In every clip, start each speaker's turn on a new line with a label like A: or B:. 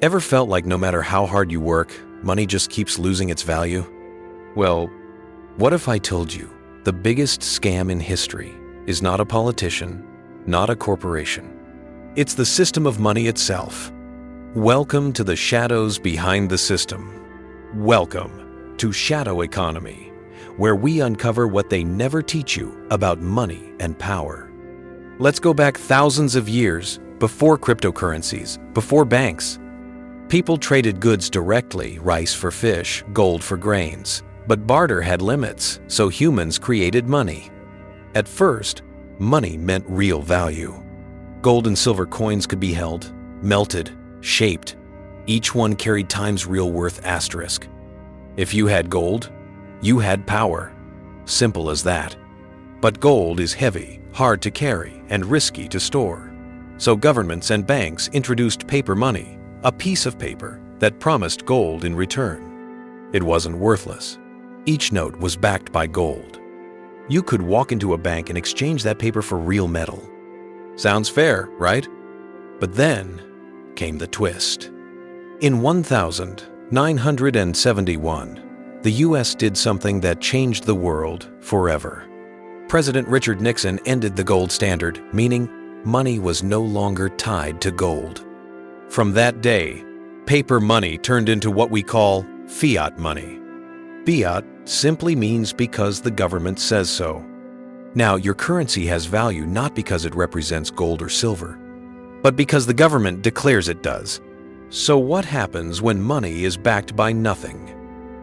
A: Ever felt like no matter how hard you work, money just keeps losing its value? Well, what if I told you the biggest scam in history is not a politician, not a corporation? It's the system of money itself. Welcome to the shadows behind the system. Welcome to Shadow Economy, where we uncover what they never teach you about money and power. Let's go back thousands of years before cryptocurrencies, before banks. People traded goods directly, rice for fish, gold for grains. But barter had limits, so humans created money. At first, money meant real value. Gold and silver coins could be held, melted, shaped. Each one carried time's real worth asterisk. If you had gold, you had power. Simple as that. But gold is heavy, hard to carry, and risky to store. So governments and banks introduced paper money, a piece of paper that promised gold in return. It wasn't worthless. Each note was backed by gold. You could walk into a bank and exchange that paper for real metal. Sounds fair, right? But then came the twist. In 1971, the US did something that changed the world forever. President Richard Nixon ended the gold standard, meaning money was no longer tied to gold. From that day, paper money turned into what we call fiat money. Fiat simply means because the government says so. Now, your currency has value not because it represents gold or silver, but because the government declares it does. So what happens when money is backed by nothing?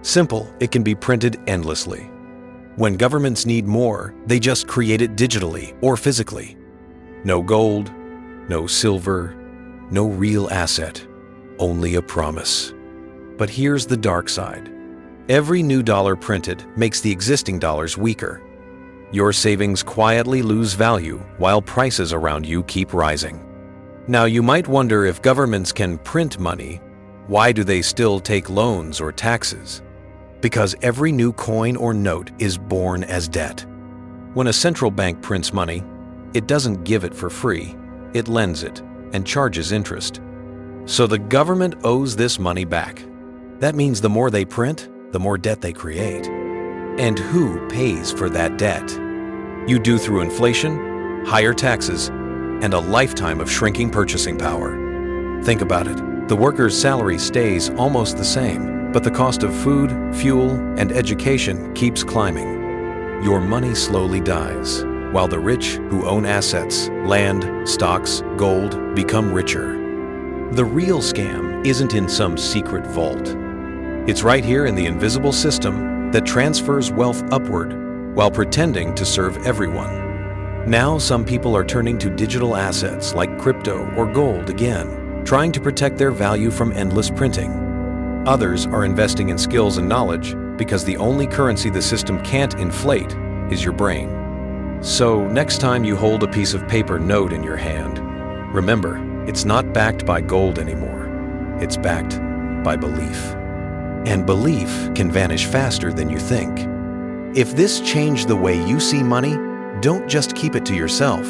A: Simple, it can be printed endlessly. When governments need more, they just create it digitally or physically. No gold, no silver, no real asset, only a promise. But here's the dark side. Every new dollar printed makes the existing dollars weaker. Your savings quietly lose value while prices around you keep rising. Now you might wonder, if governments can print money, why do they still take loans or taxes? Because every new coin or note is born as debt. When a central bank prints money, it doesn't give it for free, it lends it and charges interest. So the government owes this money back. That means the more they print, the more debt they create. And who pays for that debt? You do through inflation, higher taxes, and a lifetime of shrinking purchasing power. Think about it. The worker's salary stays almost the same, but the cost of food, fuel, and education keeps climbing. Your money slowly dies, while the rich who own assets, land, stocks, gold, become richer. The real scam isn't in some secret vault. It's right here in the invisible system that transfers wealth upward while pretending to serve everyone. Now some people are turning to digital assets like crypto or gold again, trying to protect their value from endless printing. Others are investing in skills and knowledge because the only currency the system can't inflate is your brain. So next time you hold a piece of paper note in your hand, remember, it's not backed by gold anymore. It's backed by belief. And belief can vanish faster than you think. If this changed the way you see money, don't just keep it to yourself.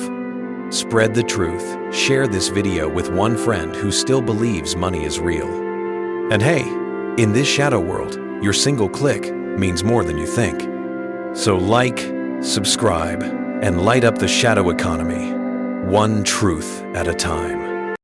A: Spread the truth. Share this video with one friend who still believes money is real. And hey, in this shadow world, your single click means more than you think. So like, subscribe, and light up the shadow economy, one truth at a time.